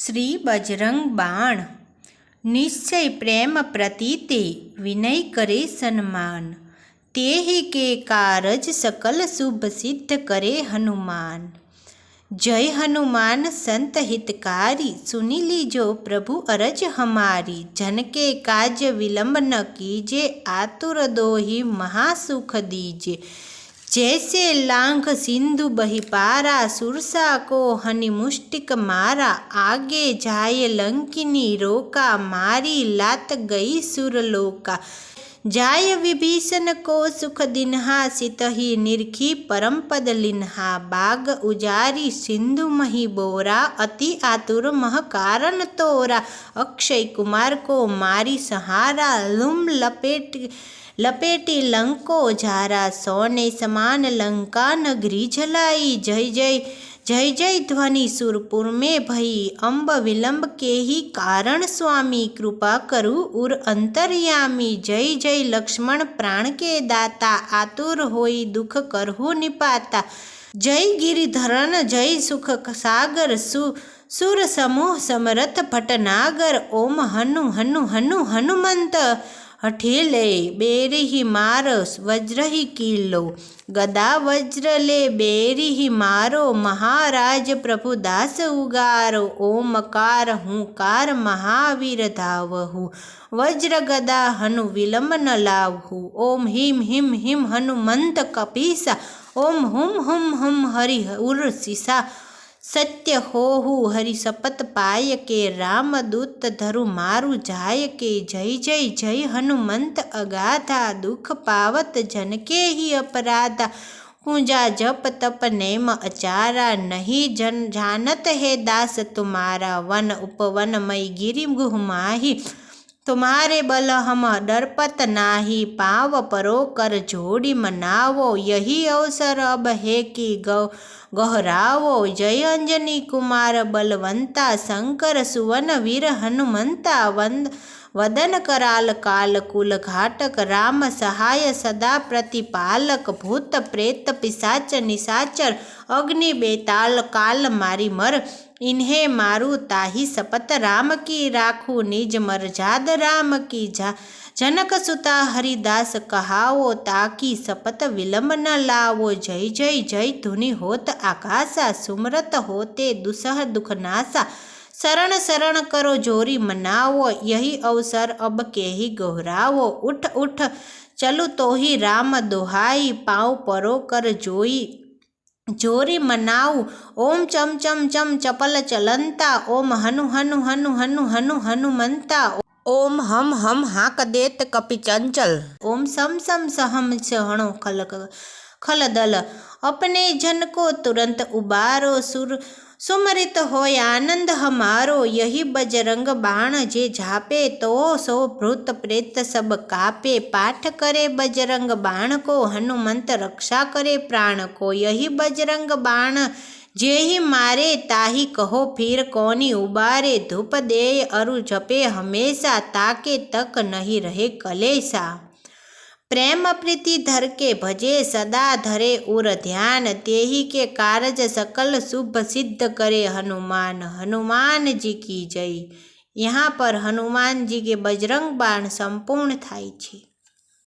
श्री बजरंग बाण। निश्चय प्रेम प्रतीते विनय करे सन्मान। तेहि के कारज सकल शुभ सिद्ध करे हनुमान। जय हनुमान संत हितकारी, सुनी लीजो प्रभु अरज हमारी। जन के काज विलंब न कीजे, आतुर दोहि महासुख दीजे। जैसे लांघ सिंधु बही पारा, सुरसा को हनि मुष्टिक मारा। आगे जाय लंकिनी रोका, मारी लात गई सुरलोका। जाय विभीषण को सुख दिन्हा, सितहि निरखी परम पद लिन्हा। बाग उजारी सिंधु मही बोरा, अति आतुर मह कारण तोरा। अक्षय कुमार को मारी सहारा, लुम लपेटी लंको झारा। सोने समान लंका नगरी जलाई, जय जय जय जय ध्वनि सुरपुर में भई। अम्ब विलंब के ही कारण स्वामी, कृपा करु उर अंतर्यामी। जय जय लक्ष्मण प्राण के दाता, आतुर होई दुख करहु निपाता। जय गिरिधरन जय सुख सागर, सुर समूह समरथ भटनागर। ओम हनु हनु हनु हनुमंत, हठेले बेरिहि मारो वज्रहि कीलो। गदा वज्र ले बेरिहि मारो, महाराज प्रभु दास उगारो। ओमकार हुंकार महावीर धावहु, वज्र गदा हनु विलंब न लावहु। ओम हिम हिम हिम हनुमंत कपीसा, ओम हुम हुम हुम हरि उर सीसा। सत्य होहु हरि शपथ पाय के, राम दूत धरु मारु जाय के। जय जय जय हनुमंत अगाधा, दुख पावत जन के ही अपराधा। पूजा जप तप नेम अचारा, नहीं जन जानत है दास तुम्हारा। वन उपवन मई गिरि गुह माही, तुम्हारे बल हम डरपत नाही। पाव परो कर जोड़ी मनावो, यही अवसर अब है कि गहरावो। जय अंजनी कुमार बलवंता, शंकर सुवन वीर हनुमंता। वदन कराल काल कुल घाटक, राम सहाय सदा प्रतिपालक। भूत प्रेत पिशाच निशाचर, अग्नि बेताल काल मारी मर। इन्हें मारू ताहि शपथ राम की, राखू निज मर्याद राम की। जनक सुता हरिदास कहावो, ताकि शपथ विलंब न लावो। जय जय जय धुनि होत आकाशा, सुमरत होते दुसह दुख नासा। शरण शरण करो जोरी मनावो, यही अवसर अब के ही गहरावो। उठ उठ चलु तो ही राम दोहाई, पाँव परो कर जोरी मनाऊ। ओम चम चम चम चपल चलंता, ओम हनु हनु हनु हनु हनु हनुमंता। ओम हम हाक देत कपि चंचल, ओम सम सम सहम सहणो खलदल। अपने जन को तुरंत उबारो, सुमरित होय आनंद हमारो। यही बजरंग बाण जे झापे, तो सो भूत प्रेत सब कापे। पाठ करे बजरंग बाण को, हनुमंत रक्षा करे प्राण को। यही बजरंग बाण जे ही मारे, ताही कहो फिर कौनी उबारे। धूप दे अरु जपे हमेशा, ताके तक नहीं रहे कलेसा। प्रेम प्रीति धर के भजे, सदा धरे उर ध्यान। तेहि के कारज सकल शुभ सिद्ध करे हनुमान। हनुमान जी की जय। यहाँ पर हनुमान जी के बजरंग बाण संपूर्ण थाय छे।